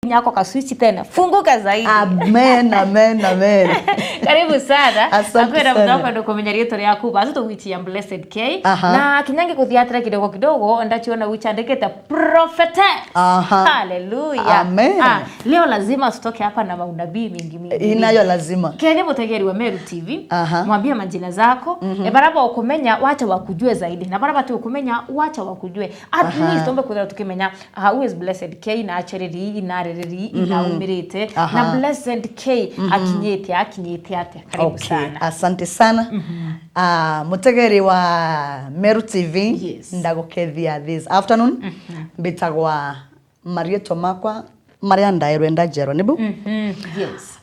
nyako kaswitch tena funguka zaidi. Amen, amen, amen. Karibu sana. Akwenda mtaka ndo kumenya rieto ryaku bazo to witi ya Blessed K. Na kinyange kuthiatira kidogo ndachiona wichandikete prophetess. Hallelujah. Amen. Leo lazima tutoke hapa na maunabii mingi. Inayo lazima. Kenya mutegeri wa Meru TV. Mwambie majina zako. Baraba ukumenya wacha wakujue zaidi. Na baraba tu ukumenya wacha wakujue. At least ombe kuthira tukimenya who is Blessed K na achereri na rereri na umirite na Blessed K akinyete ate. Karibu sana. Asante sana. Mutegeri wa Meru TV. Ndagukethia this afternoon. Bitagwa Marieto makwa Maria ndairwenda jero nibu. Yes.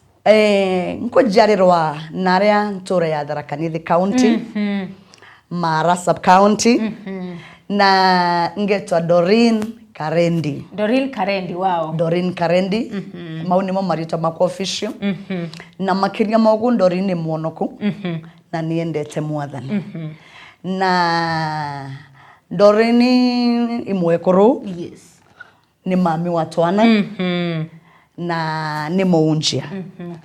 Nkujarirwa naria nture ya Tharaka Nithi County. Mara sub county. Na ngetwa Doreen Karendi. Doreen Karendi, wow. Doreen Karendi. Mauni mo Marieto makwa official. Na makiria mogu Doreen ni mwonoku. Na niendete mwathani. Na Doreen imwekoro. Yes. Ni mami wa twana. Na ni muunjia.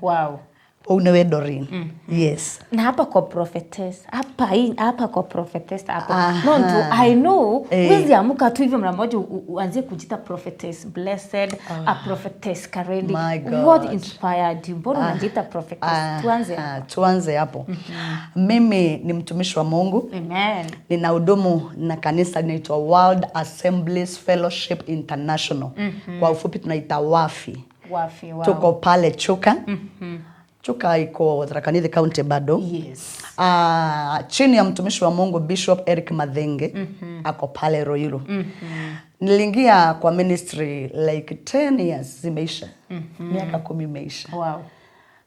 Wow. Unewe Doreen. Yes. Na hapa kwa prophetess. Hapa kwa prophetess hapa. No, I know. Wizi amuka tu hivyo mara moja uanze kujita prophetess Blessed, a prophetess Karendi. What inspired you? Mbona unajiita prophetess? Tuanze hapo. Mimi ni mtumishi wa Mungu. Amen. Ninahudumu na kanisa linaitwa World Assemblies Fellowship International. Kwa ufupi tunaita WAFI. WAFI, wow. Tuko pale Chuka. Chuka iko Tharaka Nithi County bado. Yes. Chini ya mtumishi wa Mungu Bishop Eric Mathenge. Ako pale Ruiru. Nilingia kwa ministry like 10 years zimeisha. Miaka 10 imeisha. Wow.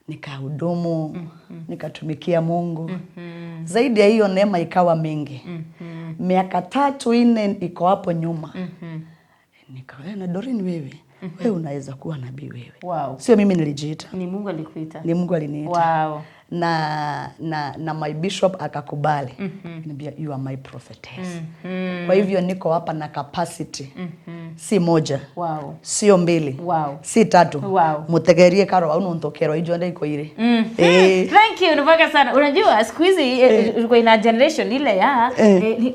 Nikahudumu, nikatumikia Mungu. Zaidi ya hiyo neema ikawa mingi. Miaka 3-4 iko hapo nyuma. Nikaona Doreen wewe unaweza kuwa nabii wewe. Wow. Sio mimi nilijiita. Ni Mungu alikuita. Ni Mungu aliniita. Wow. Na my bishop akakubali. Niambia you are my prophetess. Kwa hivyo niko hapa na capacity. Si moja. Wow. Sio mbili. Wow. Si tatu. Wow. Mutegerie karo au ntokero ijo ndio iko ile. Thank you nupaka sana. Unajua siku hizi kwa ina generation ile ya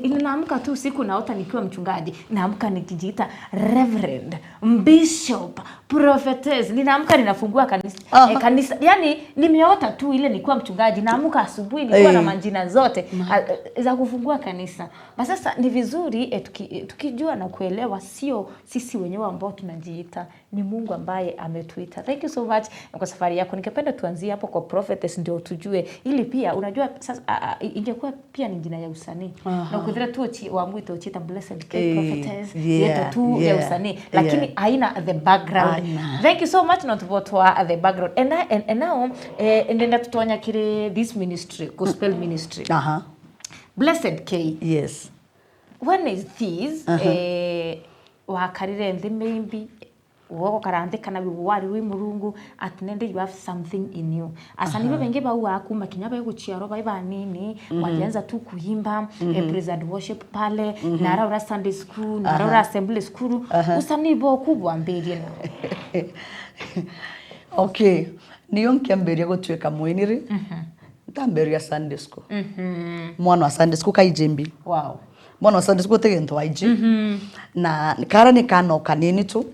ninaamka tu siku naota nikiwa mchungaji. Naamka nikijiita reverend, bishop, prophetess. Ninaamka ninafungua kanisa. Kanisa. Yaani nimeota tu ile nikiwa mchungaji. Naamka asubuhi nilikuwa na majina zote za kufungua kanisa. Basi sasa ni vizuri tukijua na kuelewa sio sisi wenyewe ambao tunajiita, ni Mungu ambaye ametuita. Thank you so much kwa safari yako. Ningependa tuanzie hapo kwa prophetess ndio tujue, ili pia unajua sasa ingekuwa pia ni jina ya usanii. Na ukidhira tu wamuita uchiita Blessed K prophetess yeto tu ya usanii, lakini haina the background. Thank you so much not about the background. And now ndenda tutonya kile this ministry, gospel ministry. Blessed K. Yes. When is this wakarire nthi maybe woko karandikana wari wi murungu atinende you have something in you asani benge ba waku makinya ba guchiaro ba banini wajanza tu kuimba praise and worship pale na ara Sunday school na ara assembly school usani bo kubwa mbere na okay niyo nkiamberia gutweka mwinire ntamberia Sunday school mwana wa Sunday school kaijimbi. Wow. Mwana wa Sunday school tegento waiji. Na kara ni kano kanini tu.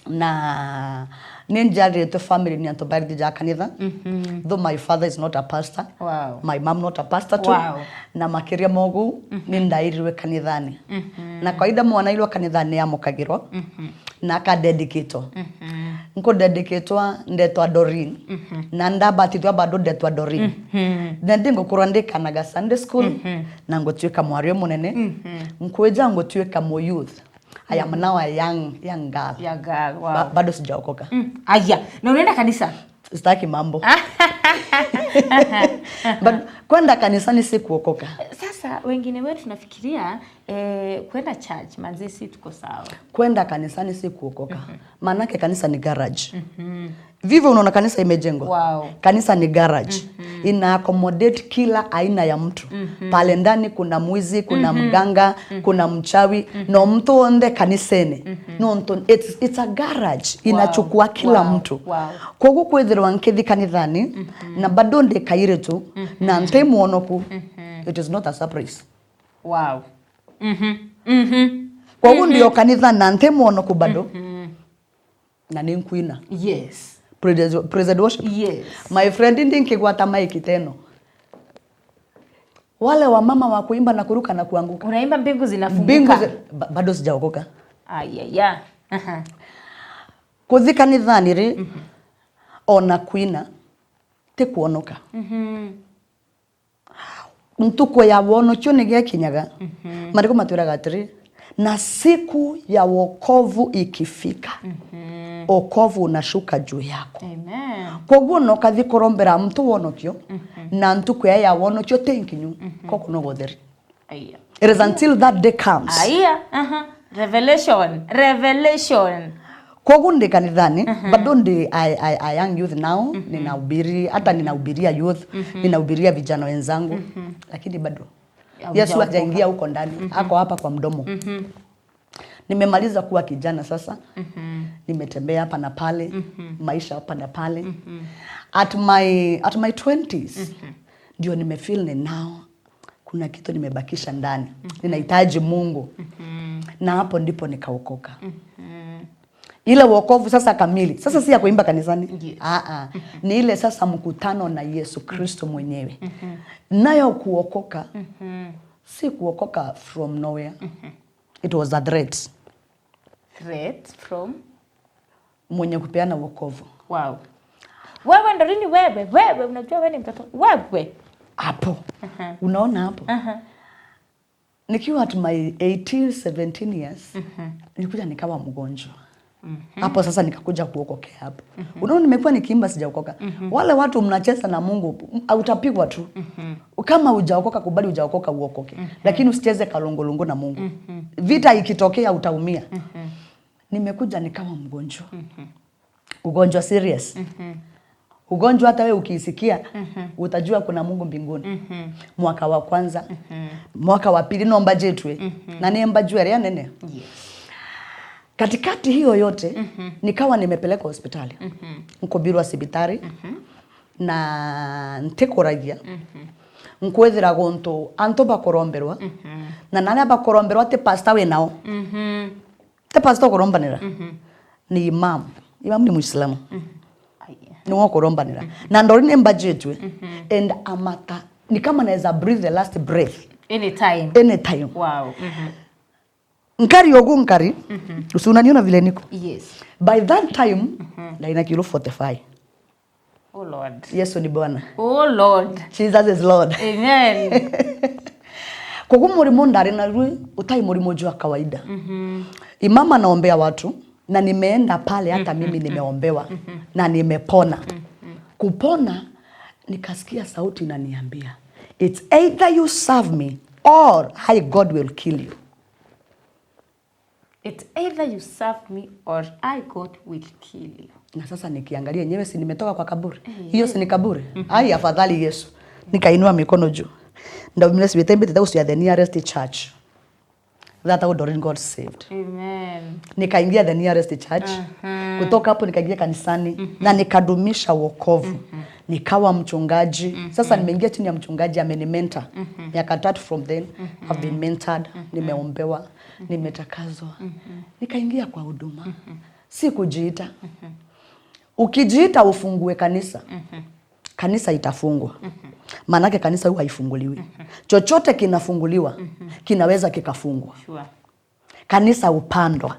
Na ninjari to family ni anto bari ja kanitha. Though my father is not a pastor. Wow. My mom not a pastor too. Wow. Na makiria mogu ni ndairiwe kanithani. Na kawaida mwana ilwa kanithani ya mukagirwa. Na ka dedicate. Nko dedicatwa ndetwa Doreen. Na ndabatithwa bado ndetwa Doreen. Na ndingo kurandika na Sunday school na ngotweka mwario munene. Nkweja ngotweka mo youth. I am now a young girl. Young girl, wow. Bado sijaokoka. Aya, na unaenda kanisa? Sitaki mambo. But kwenda kanisani si kuokoka. Sasa wengine wetu tunafikiria kwenda church manzi si tuko sawa. Kwenda kanisani si kuokoka. Maana kanisa ni garage. Vivyo unaona kanisa imejengwa. Wow. Kanisa ni garage. ina accommodate kila aina ya mtu. Pale ndani kuna mwizi, kuna mganga, kuna mchawi, no mtu onde kanisene. No mtu, it's a garage. Inachukua kila mtu. Kwa hivyo kwethirwa nkithi kanithani na bado ndikaire tu na ntimuonoku, it is not a surprise. Wow. Kwa hivyo ndio kanitha na ntimuonoku bado. Na ni nkuina. Yes. Praise and worship. Yes. My friend ndingigwata maiki teno. Wale wa mama wa kuimba na kuruka na kuanguka. Unaimba mbingu zinafunguka. Bado sijaokoka. Ayaya. Kuthi kanithani ri ona kuina te kuonoka. Ntuko ya wono kyo nige kinyaga. Mariko matwiraga atiri na siku ya wokovu ikifika. Okovu unashuka juu yako. Amen. Kwa hivyo no kathi korombera mtu wonokyo na ntuko ya wonokyo tenkinyu koko no gotheri. Aya. It is until that day comes. Aya. Revelation. Kwa hivyo ndi kanithani bado ndi I young youth now ninahubiri, hata ninahubiria youth, ninahubiria vijana wenzangu, lakini bado Yesu hajaingia huko ndani, ako hapa kwa mdomo. Nimemaliza kuwa kijana sasa. Nimetembea hapa na pale, maisha hapa na pale. At my 20s ndio nimefeel ni now kuna kitu nimebakisha ndani. Ninahitaji Mungu. Na hapo ndipo nikaokoka. Ile wokovu sasa kamili. Sasa si ya kuimba kanisani. Ni ile sasa mkutano na Yesu Kristo mwenyewe. Nayo kuokoka si kuokoka from nowhere. It was a threat. Threat from mwenye kupeana wokovu. Wow. Wewe ndo nini wewe unajua wewe ni mtoto wewe hapo. Unaona hapo? Nikiwa at my 18 17 years nilikuja nikawa mgonjwa. Hapo sasa nikakuja kuokokea hapo. Unaona nimekuwa nikiimba sijaokoka. Wale watu mnacheza na Mungu utapigwa tu. Kama hujaokoka kubali hujaokoka uokoke. Lakini usicheze kalongolongo na Mungu. Vita ikitokea utaumia. Nimekuja nikawa mgonjwa. Ugonjwa serious. Ugonjwa hata wewe ukiisikia utajua kuna Mungu mbinguni. Mwaka wa kwanza, mwaka wa pili nomba jetwe. Na niemba jwere ya nene. Yes. Katikati hiyo yote nikawa nimepeleka hospitali. Nkobirwa sibitari na ntekoragia. Nkwethira gonto anto bakoromberwa. Na nane bakoromberwa te pastor we nao. Te pastor korombanira. Ni imam. Imam ni Muislamu. Ni wao korombanira. Na ndori nemba jetwe. And amata ni kama naweza breathe the last breath anytime. Wow. Nkari yogu nkari. Usiunaniona vile niko. Yes. By that time na ina kilo 45. Oh Lord. Yesu ni Bwana. Oh Lord. Jesus is Lord. Amen. Kwa kumurimo ndari na rui utai murimo jua kawaida. Imama naombea watu na nimeenda pale hata mimi nimeombewa na nimepona. Kupona nikasikia sauti inaniambia it's either you serve me or I God will kill you. It's either you serve me or I God will kill you. Na sasa nikiangalia yenyewe si nimetoka kwa kaburi. Hiyo si ni kaburi. Ai afadhali Yesu. Nikainua mikono juu. Ndio mimi sibetembe tata usia the nearest church. That how Doreen got saved. Amen. Nikaingia the nearest church. Kutoka hapo nikaingia kanisani na nikadumisha wokovu. Nikawa mchungaji. Sasa nimeingia chini ya mchungaji amenimentor. Miaka 3 from then I've been mentored, nimeombewa, nimetakazwa. Nikaingia kwa huduma. Si kujiita. Ukijiita ufungue kanisa. Kanisa itafungwa. Maanake kanisa huwa haifunguliwi. Chochote kinafunguliwa, kinaweza kikafungwa. Sure. Kanisa upandwa.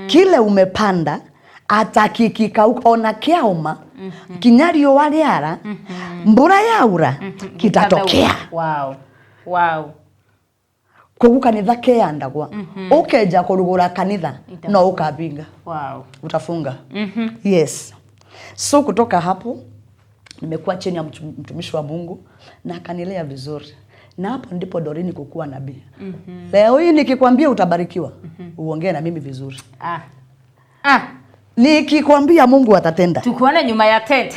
Kile umepanda ata kikikauka ona kiauma, kinyario waliara, mbura yaura, kitatokea. Wow. Wow. Kogu kanitha keandagwa. Ukeja kurugura kanitha no ukabinga. Wow. Utafunga. Yes. So kutoka hapo nimekuwa chini ya mtumishi wa Mungu na akanilea vizuri. Na hapo ndipo Doreen kukua nabii. Leo hii nikikwambia utabarikiwa, uongee na mimi vizuri. Nikikwambia Mungu atatenda. Tukuone nyuma ya tent.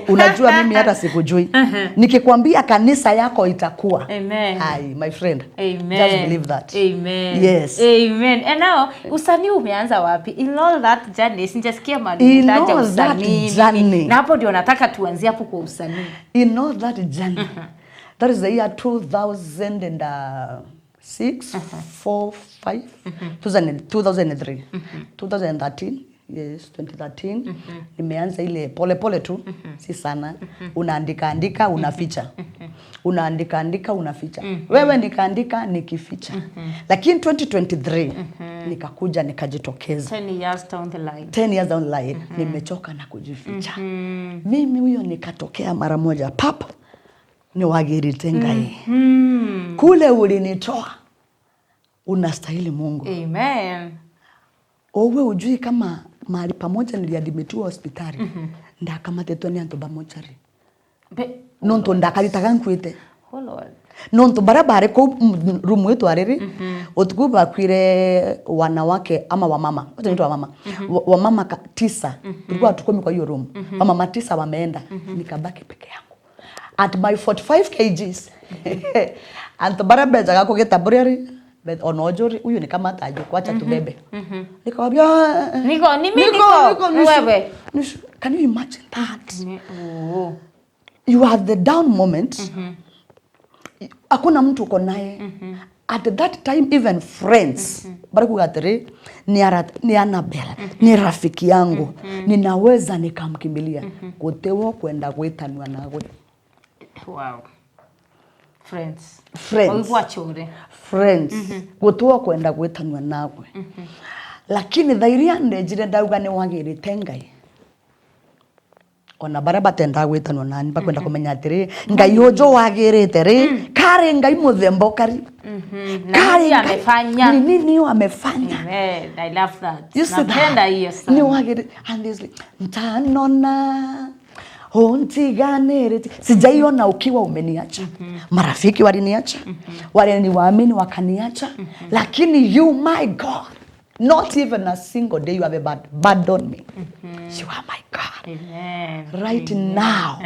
Unajua mimi hata sikujui. Nikikwambia kanisa yako itakuwa. Amen. Hi, my friend. Amen. Just believe that. Amen. Yes. Amen. And now, usanii umeanza wapi? In all that journey, sijasikia mahali utaja usanii. Na hapo ndio nataka tuanzie hapo kwa usanii. In all that journey. That is the year 2006, 4, 5, 2003, 2013. Yes, 2013. Nimeanza ile pole pole tu, si sana. Unaandika unaficha. Unaandika unaficha. Wewe nikaandika nikificha. Lakini 2023 nikakuja nikajitokeza. 10 years down the line. 10 years down the line nimechoka na kujificha. Mimi huyo nikatokea mara moja pap. Ni wagirite Ngai. Kule ulinitoa. Unastahili Mungu. Amen. Owe ujui kama mahali pamoja niliadmitiwa hospitali. Ndakamatetwa ni antu bamochari. Nonto ndakaritaga nkwite. Oh Lord. Nonto barabara ko rumu yetu ariri. Otuku bakwire wanawake ama wamama. Wote ni wamama. Wamama 9. Tulikuwa tukomi kwa hiyo room. Wamama 9 wameenda. Nikabaki peke yangu. At my 45 kgs. Anto barabara jaga ko getabureri. But onojori huyu ni kama tajo kuacha tubebe. Nikamwambia niko wewe. Can you imagine that? Oh. You have the down moment. Hakuna mtu uko naye. At that time even friends. Baraku gatiri ni Annabel, ni rafiki yangu. Ninaweza nikamkimbilia. Kutewo kwenda kuitanwa nawe. Wow. Friends. Friends. Gutuwa kwenda gwitanwa nawe. Lakini thairia ndejire ndauga ni wagirite Ngai. Ona bara batenda gwitanwa nani bakwenda kumenya atiri Ngai ujo wagirite ri kare Ngai muthembo kari. Kare amefanya. Nini amefanya. Amen. I love that. Napenda hiyo sana. Ni wagirite and this ntanona Hontiganere sijaiona ukiwa umeniacha. Marafiki waliniacha. Waliniwaamini wakaniacha. Lakini you my God, not even a single day you have abandoned me. You are my God. Amen. Right now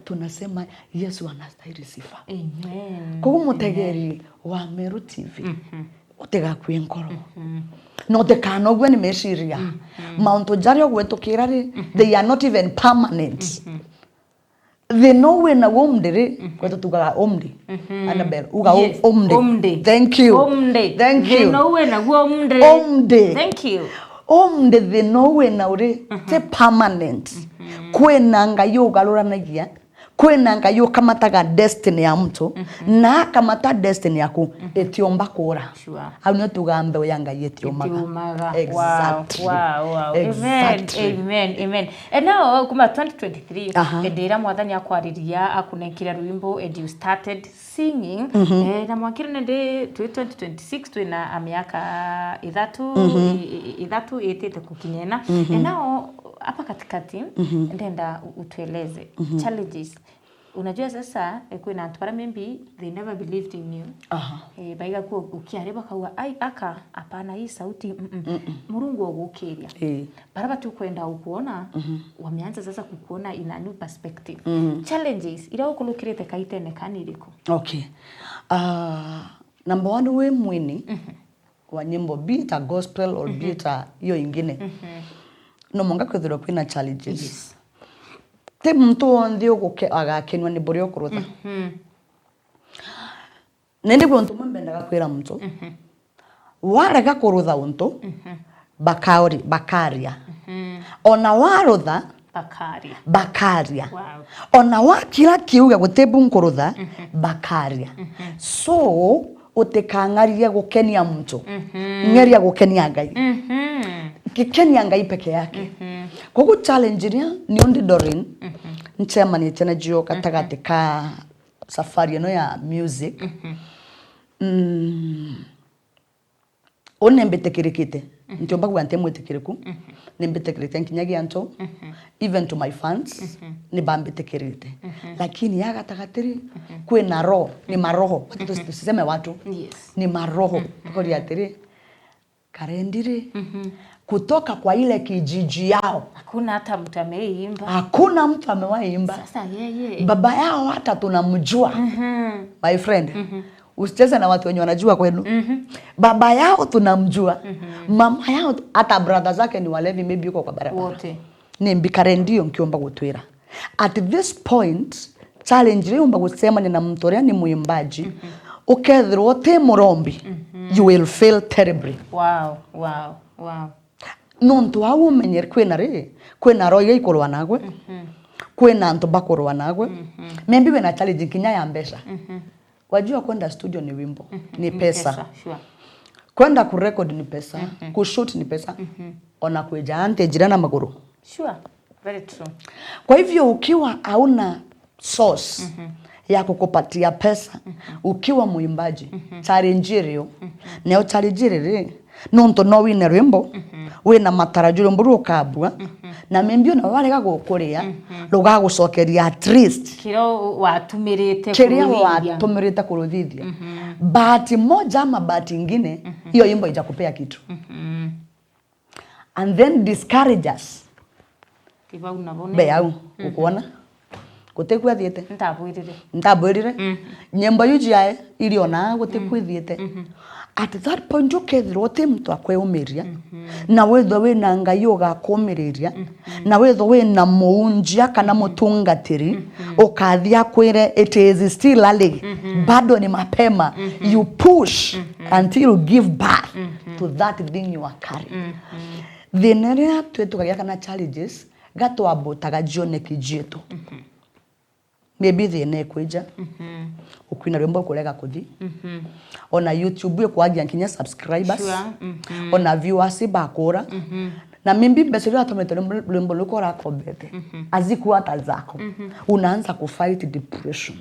tunasema Yesu anastahili sifa. Amen. Kwa mutegeri wa Meru TV. Utega kwenkoro. No te kanogwe ni meshiria. Maunto jari ogwetukira ri they are not even permanent. They know when a omde kwetu tuga omde. Annabel uga omde. Thank you. Omde. Thank you. They know when a omde. Omde. Thank you. Omde they know when a te permanent. Kwena ngayo galoranagia. Kwena ngayo kamataga destiny ya mtu na kamata destiny yaku etiomba kora. Sure. Hauno tugambe oyanga yetiomaga. Exactly. Wow. Exactly. Amen. And now kuma 2023 edera mwathani akwariria akunekira rwimbo and you started singing na mwakira nende 2026 twina miaka ithatu itete kukinyena. And now hapa katikati ndenda utueleze challenges. Unajua sasa kuna watu para maybe they never believed in you. Baiga kwa ukiareba kwa aka hapana hii sauti Murungu ogukiria. Baraba tu kwenda ukuona wameanza sasa kukuona in a new perspective. Challenges ila ukulukirete kaitene kaniriko. Okay. Number 1 we mwini wa nyimbo be it a gospel or be it hiyo ingine. No monga kwithira kwina challenges. Yes. Te mtu ondio guke agakenwa ni buri okurutha. Nende gwantu mbendaga kwira mtu. Warega kurutha untu bakaria. Ona warutha bakaria. Wow. Ona wakira kiuga gutebu nkurutha bakaria. So utekangaria gukenia mtu. Ngeria gukenia Ngai. Gikenia Ngai peke yake. Kogu challenge ni ondi Doreen. Nchema ni tena jio katagati ka safari no ya music. Onembetekirikite. Ntiomba gwante mwetekiriku. Nembetekirite nkinyagi anto. Even to my fans ni bambetekirite. Lakini yaga tagatiri kwena roho ni maroho. Tuseme watu. Yes. Ni maroho. Kori atiri karendire. kutoka kwa ile kijiji yao. Hakuna hata mtu ameimba. Hakuna mtu amewahi imba. Sasa yeye. Baba yao hata tunamjua. My friend. Usicheze na watu wenye wanajua kwenu. Baba yao tunamjua. Mama yao hata brother zake ni walevi, maybe yuko kwa barabara. Wote. Ni mbikare ndio nkiomba gutwira. At this point, challenge leo mba kusema ni na mtorea ni muimbaji. Ukethirwo te murombi. You will fail terribly. Wow. Nontu au umenyere kwena roya ikorwa nagwe. Kwena antu bakorwa nagwe. Maybe we na challenge kinya ya mbesha. Wajua kwenda studio ni wimbo, ni pesa. Sure. Kwenda kurecord ni pesa, kushoot ni pesa. Ona kuja ante jirana maguru. Sure. Very true. Kwa hivyo ukiwa hauna source ya kukupatia pesa, ukiwa muimbaji, challenge rio. Neo challenge rio. Nonto no wine rwimbo, wina matarajiro mburu ukabua, na membio na warega gukuria, rugagucokeria at least. Kiro watumirite kuruthithia. Kiro watumirite kuruthithia. Bahati moja ama bahati ingine, hiyo imbo ijakupea kitu. And then discourage us. Kiba unabone. Beau, ukuona? Gutekwa thiete. Ntabwirire. Nyembo yuji yae iliona gutekwa thiete. At that point ukethirwo te mtu akweumiria na wetho wina ngai ugakuumiriria na wetho wina muunjia kana mutungatiri ukathia kwire it is still early, bado ni mapema. You push until you give birth to that thing you are carrying. Thineria twetukagia kana challenges gatwambutaga jione kijietu. Maybe thine kwija. Ukwina rwimbo kurega kuthi. Ona YouTube kwagia nkinya subscribers. Sure. Ona viewers bakura. Na mimbi mbesero atomete rwimbo lukora kobete. Aziku hata zako. Unaanza kufight depression.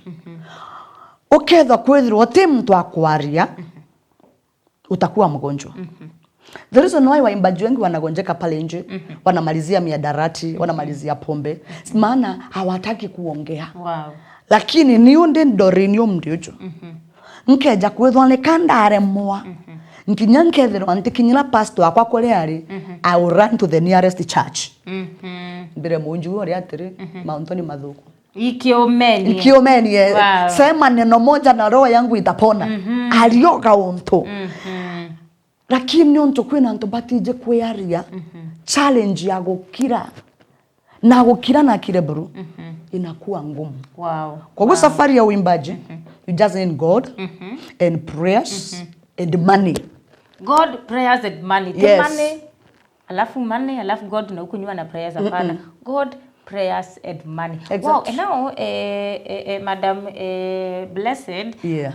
Ukethwa kwithirwo ti mtu akwaria, utakuwa mgonjwa. The reason why waimbaji wengi wanagonjeka pale nje, wanamalizia miadarati, wanamalizia pombe, maana hawataki kuongea. Wow. Lakini niunde ndorinio mdiojo. Nkeja kwethwa nekandare mwa. Nkinya nkethirwa ntikinyira pastor akwa kuri ari, I will run to the nearest church. Mbere munju ori atiri mauntoni mathuku. Ikiomenie. Wow. Sema neno moja na roho yangu itapona. Alioga unto. Lakini onto kwina nto batije kwearia. Challenge ya gukira. Na gukira na kireburu. Inakuwa ngumu. Wow. Kwa hivyo safari ya uimbaji, you just need God and prayers and money. God, prayers and money. Yes. Money, alafu God na ukunywa na prayers hapana. God, prayers and money. Exactly. Wow, and now Madam Blessed. Yeah.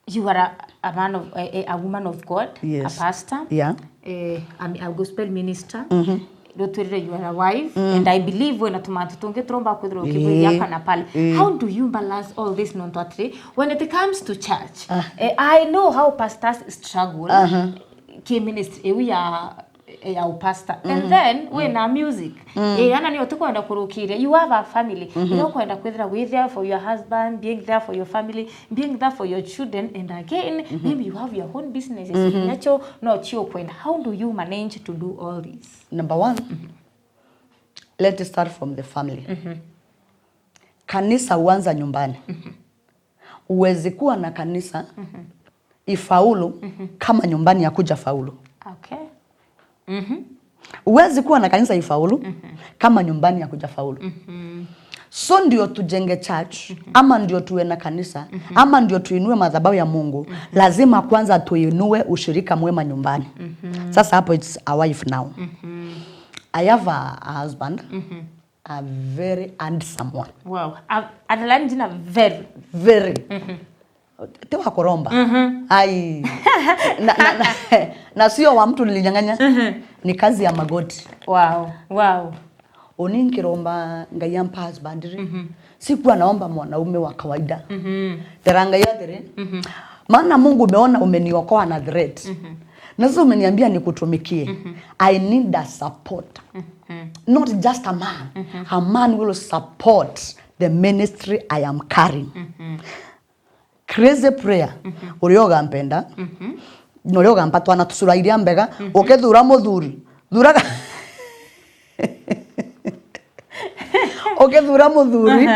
You are a man of a woman of God, Yes. a pastor. Yeah. A gospel minister. You are a wife, and I believe when how do you balance all this when it comes to church? I know how pastors struggle. Ministry we are a pastor, and then when music, you have a family. You with there for your husband, being there for your family, being there for your children, and again maybe you have your own businesses. How do you manage to do all this? Number one, let's start from the family. Kanisa huanza nyumbani. Uwezi kuwa na kanisa ifaulu kama nyumbani ya kuja faulu. Okay. Uwezi kuwa na kanisa ifaulu kama nyumbani ya kuja faulu. So ndio tujenge church, ama ndio tuwe na kanisa, ama ndio tuinue madhabahu ya Mungu, lazima kwanza tuinue ushirika mwema nyumbani. Sasa hapo it's a wife now. I have a husband, a very handsome one. Wow. Adalani jina very. Tewa koromba. Ai. Na sio wa mtu nilinyang'anya. Ni kazi ya magoti. Wow. Oninkiromba ngayampa husband. Sikuwa naomba mwanaume wa kawaida. Teranga yote. Maana Mungu umeona umeniokoa na threat. Na sasa umeniambia nikutumikie. I need a support. Not just a man. A man will support the ministry I am carrying. Crazy prayer. Urioga mpenda. Nore ugampatwa na tusura iria mbega ukethura muthuri thuraga ukethura muthuri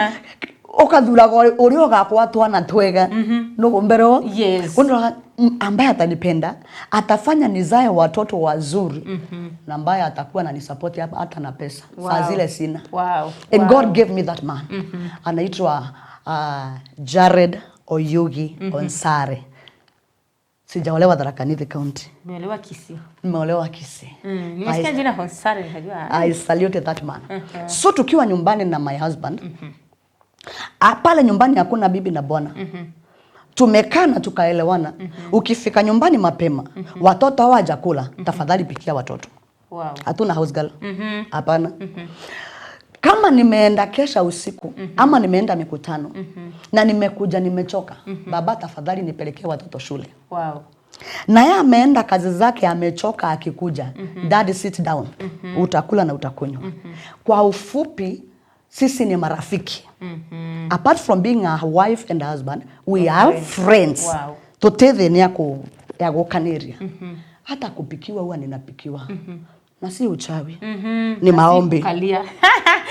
ukathuraga uri ugakwa twana twega nugo mbero Yes. Kuna ambaye atanipenda atafanya nizae watoto wazuri na ambaye atakuwa na nisupport hata na pesa. Saa zile sina. Wow. And God gave me that man. Anaitwa Jared Oyugi Onsare. Sijaolewa Tharaka Nithi County. Nimeolewa Kisii. Nimeolewa Kisii. Nimesikia jina Onsare nikajua. I salute that man. So tukiwa nyumbani na my husband. Pale nyumbani hakuna bibi na bwana. Tumekaa na tukaelewana. Ukifika nyumbani mapema, watoto hawajakula, tafadhali pikia watoto. Wow. Hatuna house girl. Hapana. Kama nimeenda kesha usiku ama nimeenda mikutano na nimekuja nimechoka, baba tafadhali nipelekee watoto shule. Wow. Na yeye ameenda kazi zake amechoka akikuja, daddy sit down. Utakula na utakunywa. Kwa ufupi sisi ni marafiki. Apart from being a wife and a husband, we are friends. Wow. Totethe ni ya gukaniria. Hata kupikiwa huwa ninapikiwa. Na si uchawi. Ni maombi.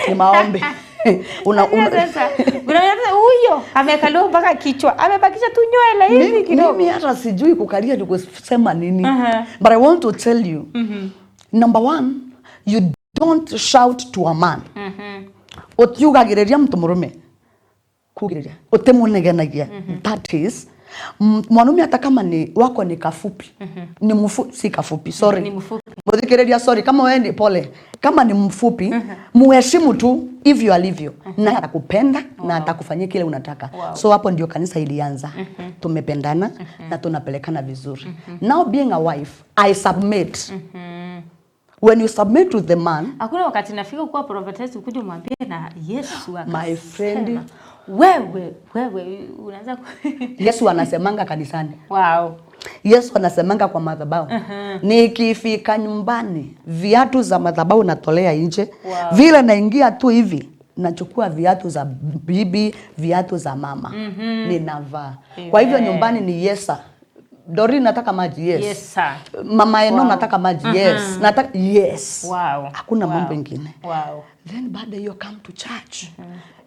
Ni maombi. Sasa huyo amekaliwa mpaka kichwa. Amebakisha tu nywele hivi kidogo. Mimi hata sijui kukalia ni kusema nini. But I want to tell you. Number one, you don't shout to a man. Utiugagireria mtu murume. Kugireria. Utemunegenagia. That is mwanaume hata kama ni wako ni kafupi. Ni mfupi si kafupi, sorry. Ni mfupi. Mudhikireria sorry kama wewe ni pole. Kama ni mfupi, muheshimu tu hivyo alivyo. Na atakupenda na atakufanyia kile unataka. So hapo ndio kanisa ilianza. Tumependana na tunapelekana vizuri. Now being a wife, I submit. When you submit to the man, hakuna wakati nafika kuwa prophetess ukuje umwambie na Yesu akasema. My friend, wewe unaanza Yesu anasemanga kanisani. Wow. Yesu anasemanga kwa madhabahu. Nikifika nyumbani, viatu za madhabahu natolea nje. Wow. Vile naingia tu hivi, nachukua viatu za bibi, viatu za mama. Ninavaa. Kwa hivyo nyumbani ni Yesa. Dori nataka maji, yes. Yes sir. Mama Eno nataka maji, yes. Nataka yes. Wow. Hakuna mambo mengine. Wow. Then baada you come to church.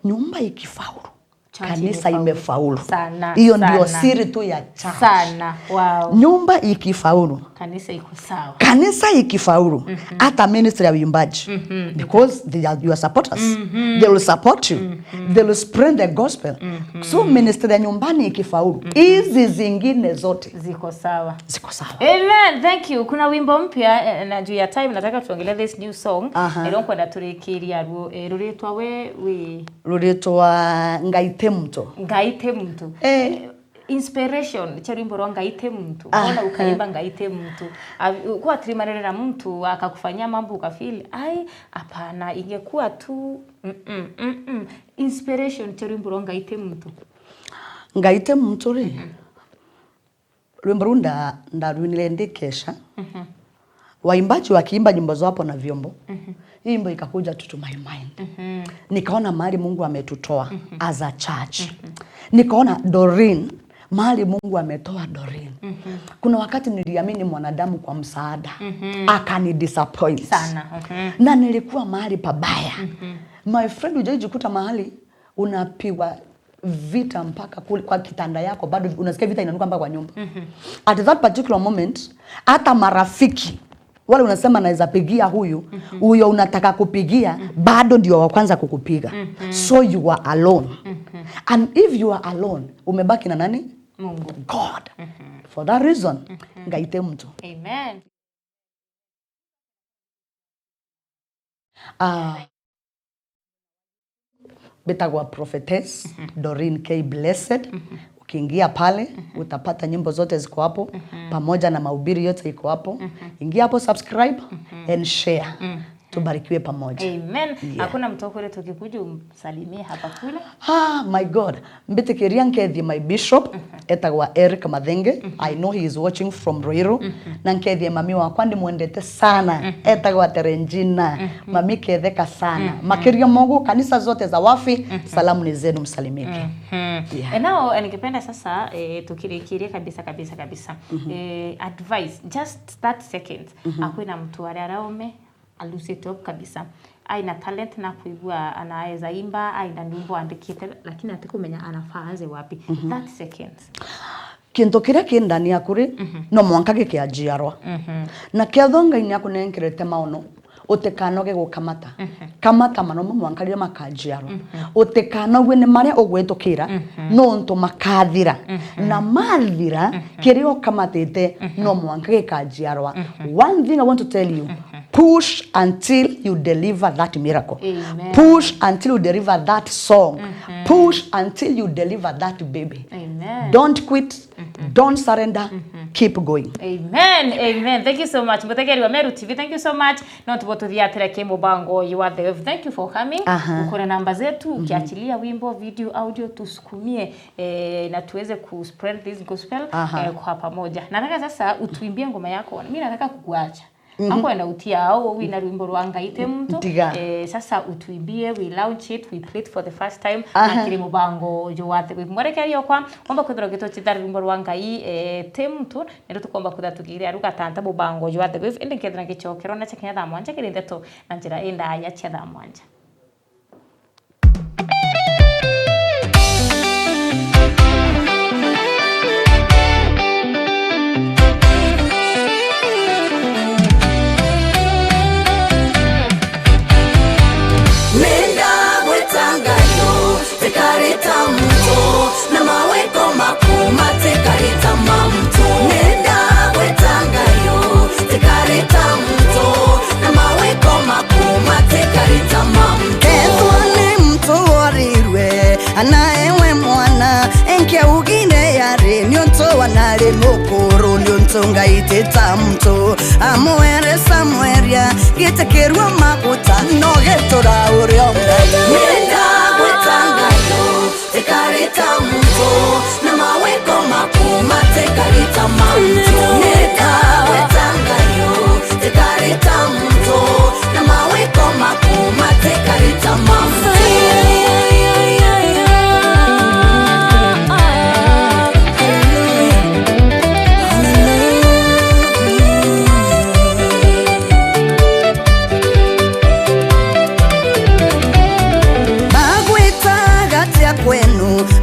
Nyumba ikifaulu, Church kanisa imefaulu. Sana. Hiyo ndio siri tu ya church. Sana. Wow. Nyumba ikifaulu, kanisa iko sawa. Kanisa ikifaulu, hata ministry ya uimbaji. Because they are your supporters. They will support you. They will spread the gospel. So ministry ya nyumbani ikifaulu, hizi zingine zote ziko sawa. Ziko sawa. Amen. Thank you. Kuna wimbo mpya na juu ya time nataka tuongelee this new song. Kwenda turikiria ruritwa we ruritwa ngaite mtu. Ngaite mtu. Inspiration cha wimbo wa ngaite mtu. Mbona ukaimba ngaite mtu? Kwa trimarera mtu akakufanyia mambo ukafeel ai hapana ingekuwa tu inspiration cha wimbo wa ngaite mtu. Ngaite mtu ri. Wimbo runda ndarunilendekesha. Waimbaji wakiimba nyimbo zao hapo na vyombo. Hii nyimbo ikakuja to my mind. Nikaona mahali Mungu ametutoa as a church. Nikaona Doreen mahali Mungu ametoa Doreen. Kuna wakati niliamini mwanadamu kwa msaada. Akani disappoint sana. Na nilikuwa mahali pabaya. My friend hujajikuta mahali unapigwa vita mpaka kwa kitanda yako bado unasikia vita inanuka mpaka kwa nyumba. At that particular moment hata marafiki wale unasema naweza pigia huyu unataka kupigia bado ndio wa kwanza kukupiga. So you are alone. And if you are alone umebaki na nani? Mungu. God. For that reason ngaite mtu. Amen. Betagwa prophetess Doreen K Blessed. Ukiingia pale utapata nyimbo zote ziko hapo pamoja na mahubiri yote iko hapo. Ingia hapo, subscribe and share. tubarikiwe pamoja. Amen. Hakuna mtoko ile tukikuja umsalimie hapa kule. My God. Mbitekeria nkethi my bishop etagwa Eric Mathenge. I know he is watching from Ruiru. Na nkethi mami wakwa ndimwendete sana. Etagwa Terenjina. Mami ketheka sana. Makiria Mungu kanisa zote za wafi, salamu ni zenu, msalimike. Nao ningependa sasa tukirikirie kabisa. Advice just 30 seconds. Akwina mtu araume alusi top kabisa. Aina talent na kuigua, anaweza imba, aina nyimbo andikite, lakini atakumenya anafaanze wapi. 30 seconds. Kintu kiria kindani yakuri no mwanka gikiajiarwa. Na kiathonga ini yakunenkirete maono utekanoge gukamata. Kamata manomo mwankaria makajiarwa. Utekanogwe ni maria ugwetukira no nto makathira. Na mathira kirio kamatete no mwanka gikajiarwa. One thing I want to tell you, push until you deliver that miracle. Amen. Push until you deliver that song. Push until you deliver that baby. Amen. Don't quit. Don't surrender. Keep going. Amen. Thank you so much. Mutegeri wa Meru TV, thank you so much. Na tubotuthia tereke Mubango, you are the thank you for coming. Ukona namba zetu, ukiachilia wimbo, video, audio tusukumie na tuweze ku spread this gospel kwa pamoja. Nataka sasa utuimbie ngoma yako. Mimi nataka kukuacha. Hakwenda utia au wina rwimbo rwanga ite mtu sasa utuibie, we launch it, we play it for the first time akiri Mubango Jowate mwrekeri yokwa omba kuthira gitocitara rwimbo rwanga te mtu nero tukomba kuthatugiria aruga tanta Mubango Jowate with ende kethira gichokero na chekenya tha mwanja kiri ndeto na njira enda ya chia tha mwanja. Tekarita mto na maweko makuma tekarita mamto. Nenda wetangayo tekarita mto na maweko makuma tekarita mamto. Etwane mto warirwe anaewe mwana enke ugine yare nyonto wanale mokoro nyonto ngaiteta mto. Amuere samweria gitekerwa makuta no getora uriomda. Nenda wetangayo tekarita mto na maweko makuma tekarita mamto. Nenda wetangayo tekarita mto na maweko makuma tekarita mamto.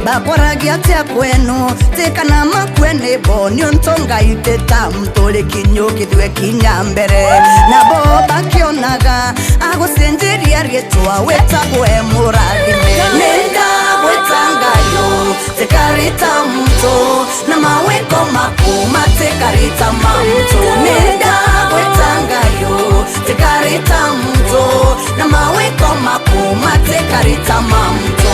Bakwaragia tia kwenu teka na makwene bonyo ntonga iteta mtole kinyo kithwe kinyambere na bo bakionaga agusenjeria rietwa wetagwe murathime. Nenda wetangayo tekarita mto na maweko makuma tekarita mamto. Nenda wetangayo tekarita mto na maweko makuma tekarita mamto.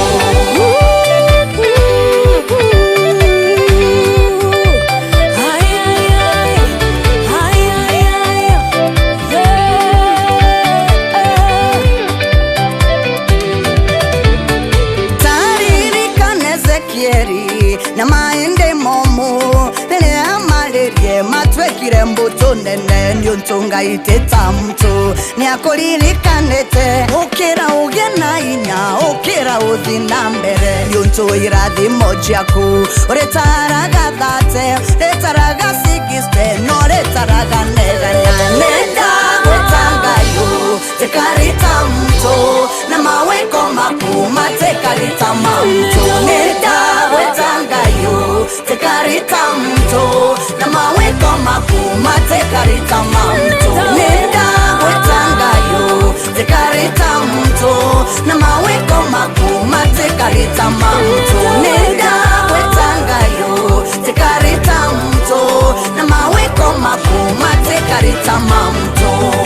Na maende momo tene amalerie matwekire mbuto nene nyontonga iteta mto. Ni akolirikanete ukira ugena inya ukira uthina mbere nyonto irathi mojaku uretaraga thate retaraga sikiste no retaraga negana. Nenda wetangayo tekarita mto na maweko makuma tekarita mamto. Nenda wetangayo tekarita mto na maweko makuma tekarita mamto. Nenda wetangayo tekarita mto na maweko makuma tekarita mamto. Nenda wetangayo tekarita mto na maweko makuma tekarita mamto.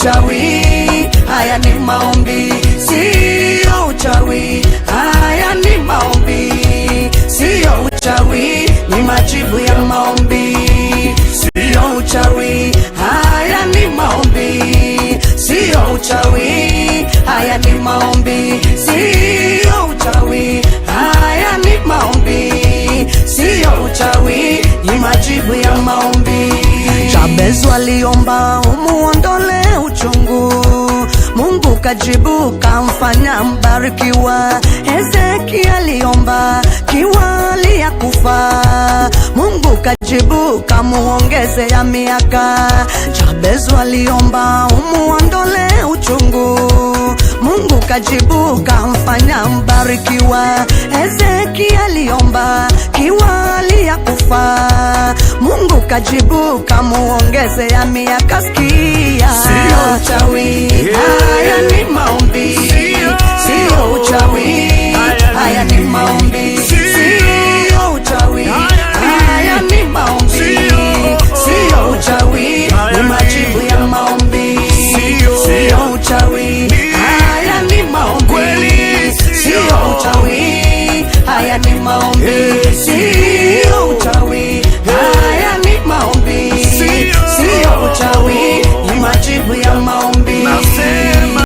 uchawi, haya ni maombi. Sio uchawi, haya ni maombi. Sio uchawi, ni majibu ya maombi. Sio uchawi, haya ni maombi. Sio uchawi, haya ni maombi. Sio uchawi, haya ni maombi. Sio uchawi, ni majibu ya maombi. Jabez aliomba umuondole uchungu, Mungu kajibu kamfanya mbarikiwa. Hezekia aliomba kiwali ya kufa, Mungu kajibu kamuongeze ya miaka. Jabez aliomba umuondole uchungu, Mungu kajibu kamfanya mbarikiwa. Hezekia aliomba kiwali ya kufa, Mungu kajibu kamuongeze ya miaka. Sikia